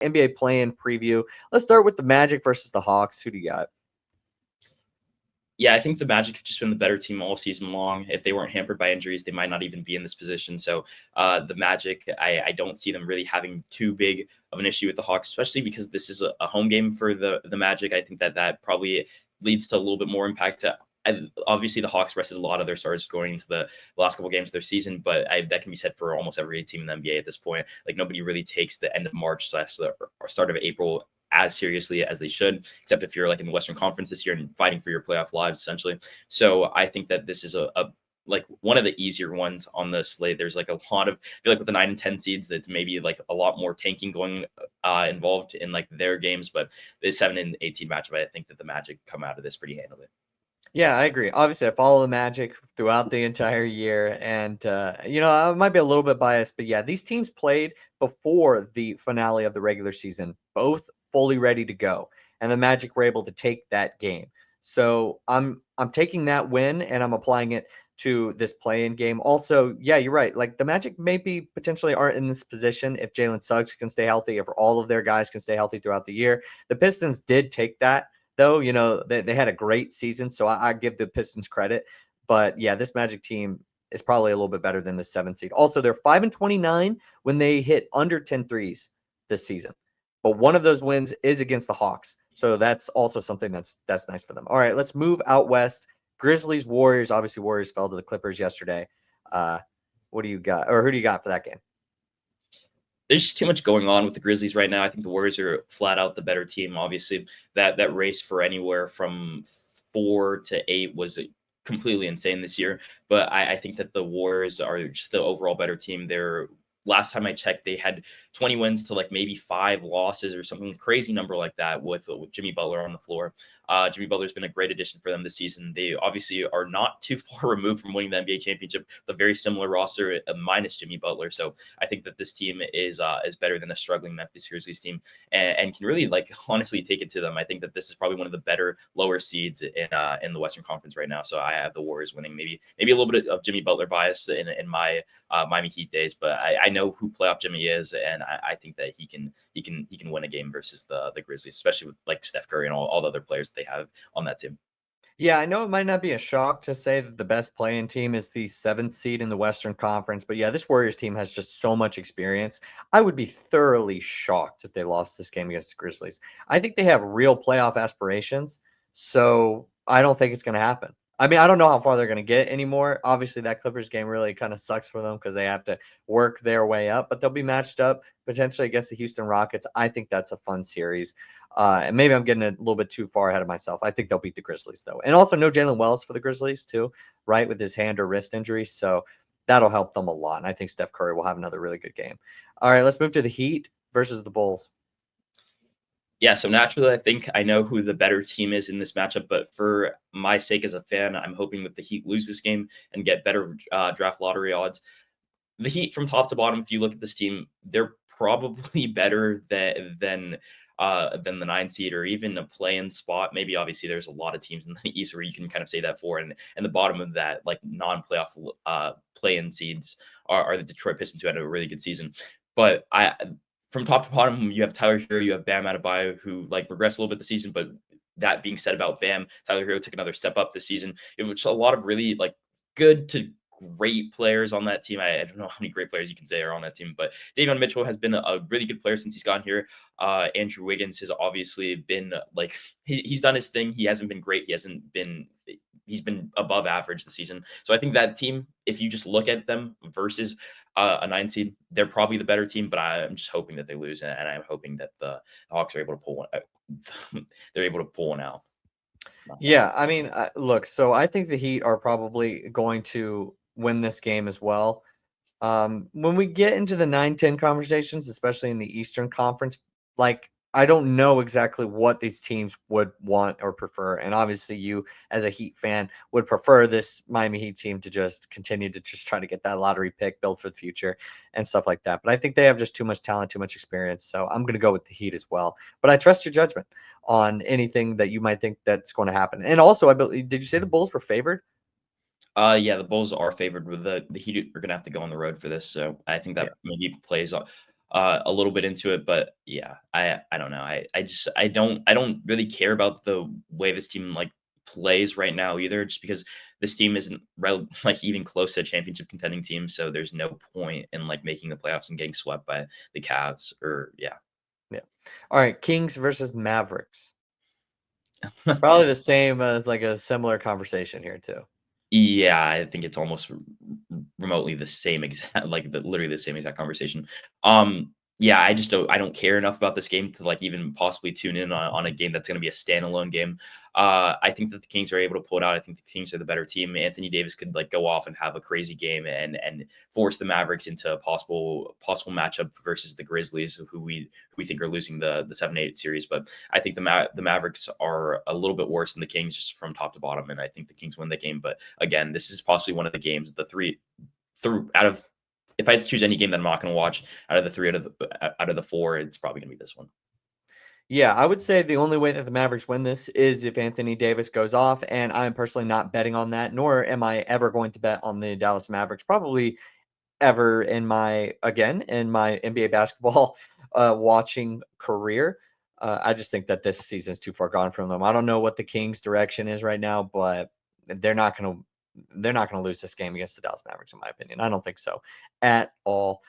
NBA play-in preview. Let's start with the Magic versus the Hawks. Who do you got? Yeah, I think the Magic have just been the better team all season long. If they weren't hampered by injuries, they might not even be in this position. So the Magic, I don't see them really having too big of an issue with the Hawks, especially because this is a home game for the Magic. I think that probably leads to a little bit more impact. And obviously, the Hawks rested a lot of their stars going into the last couple of games of their season, but that can be said for almost every team in the NBA at this point. Like nobody really takes the end of March / the start of April as seriously as they should, except if you're like in the Western Conference this year and fighting for your playoff lives, essentially. So I think that this is a like one of the easier ones on the slate. There's like a lot of, I feel like with the 9 and 10 seeds, that's maybe like a lot more tanking going involved in like their games, but the 7 and 18 matchup, I think that the Magic come out of this pretty handily. Yeah, I agree. Obviously, I follow the Magic throughout the entire year, and I might be a little bit biased, but yeah, these teams played before the finale of the regular season, both fully ready to go, and the Magic were able to take that game. So I'm taking that win and I'm applying it to this play-in game. Also, yeah, you're right. Like the Magic maybe potentially aren't in this position if Jalen Suggs can stay healthy, if all of their guys can stay healthy throughout the year. The Pistons did take that though. They had a great season, so I give the Pistons credit. But yeah, this Magic team is probably a little bit better than the 7th seed. Also, they're 5-29 when they hit under 10 threes this season. But one of those wins is against the Hawks. So that's also something that's nice for them. All right, let's move out west. Grizzlies, Warriors. Obviously, Warriors fell to the Clippers yesterday. What do you got, or who do you got for that game? There's just too much going on with the Grizzlies right now. I think the Warriors are flat out the better team. Obviously, that race for anywhere from 4 to 8 was completely insane this year. But I think that the Warriors are just the overall better team. They're last time I checked, they had 20 wins to like maybe 5 losses or something crazy number like that with Jimmy Butler on the floor. Jimmy Butler's been a great addition for them this season. They obviously are not too far removed from winning the NBA championship, with a very similar roster minus Jimmy Butler. So I think that this team is better than a struggling Memphis Grizzlies team and can really like honestly take it to them. I think that this is probably one of the better lower seeds in the Western Conference right now. So I have the Warriors winning. Maybe a little bit of Jimmy Butler bias in my Miami Heat days, but I know who playoff Jimmy is, and I think that he can win a game versus the Grizzlies, especially with like Steph Curry and all the other players they have on that team. Yeah, I know it might not be a shock to say that the best playing team is the 7th seed in the Western Conference, but yeah, this Warriors team has just so much experience. I would be thoroughly shocked if they lost this game against the Grizzlies. I think they have real playoff aspirations, so I don't think it's going to happen. I mean, I don't know how far they're going to get anymore. Obviously, that Clippers game really kind of sucks for them because they have to work their way up, but they'll be matched up potentially against the Houston Rockets. I think that's a fun series. And maybe I'm getting a little bit too far ahead of myself. I think they'll beat the Grizzlies, though. And also no Jalen Wells for the Grizzlies, too, right, with his hand or wrist injury. So that'll help them a lot. And I think Steph Curry will have another really good game. All right, let's move to the Heat versus the Bulls. Yeah, so naturally, I think I know who the better team is in this matchup, but for my sake as a fan, I'm hoping that the Heat lose this game and get better draft lottery odds. The Heat, from top to bottom, if you look at this team, they're probably better than the 9 seed or even a play-in spot. Maybe obviously there's a lot of teams in the East where you can kind of say that for, and the bottom of that, like non-playoff play-in seeds are the Detroit Pistons, who had a really good season. But from top to bottom, you have Tyler Hero, you have Bam Adebayo, who like regressed a little bit this season. But that being said about Bam, Tyler Hero took another step up this season. It was a lot of really like good to great players on that team. I don't know how many great players you can say are on that team, but Davion Mitchell has been a really good player since he's gotten here. Andrew Wiggins has obviously been like he's done his thing. He hasn't been great. He's been above average this season. So I think that team, if you just look at them versus a 9 seed, they're probably the better team, but I'm just hoping that they lose, and I'm hoping that the Hawks are able to pull one out. They're able to pull one out. Yeah, I mean, look, so I think the Heat are probably going to win this game as well. When we get into the 9-10 conversations, especially in the Eastern Conference, like I don't know exactly what these teams would want or prefer. And obviously you as a Heat fan would prefer this Miami Heat team to just continue to just try to get that lottery pick built for the future and stuff like that. But I think they have just too much talent, too much experience. So I'm going to go with the Heat as well. But I trust your judgment on anything that you might think that's going to happen. And also, I believe, did you say the Bulls were favored? Yeah, the Bulls are favored with the Heat are gonna have to go on the road for this, so I think that maybe plays a little bit into it, but yeah, I don't know. I don't really care about the way this team like plays right now either, just because this team isn't like even close to a championship contending team. So there's no point in like making the playoffs and getting swept by the Cavs or yeah. Yeah. All right. Kings versus Mavericks. Probably the same, like a similar conversation here too. Yeah, I think it's almost remotely the same exact like literally the same exact conversation. Yeah, I don't care enough about this game to like even possibly tune in on a game that's going to be a standalone game. I think that the Kings are able to pull it out. I think the Kings are the better team. Anthony Davis could like go off and have a crazy game and force the Mavericks into a possible matchup versus the Grizzlies, who we think are losing the 7-8 series. But I think the Mavericks are a little bit worse than the Kings just from top to bottom, and I think the Kings win the game. But again, this is possibly one of the games, the three through out of if I had to choose any game that I'm not going to watch out of the three out of the four, it's probably going to be this one. Yeah, I would say the only way that the Mavericks win this is if Anthony Davis goes off, and I'm personally not betting on that, nor am I ever going to bet on the Dallas Mavericks, probably ever in my NBA basketball watching career. I just think that this season is too far gone from them. I don't know what the Kings' direction is right now, but they're not going to lose this game against the Dallas Mavericks, in my opinion. I don't think so at all.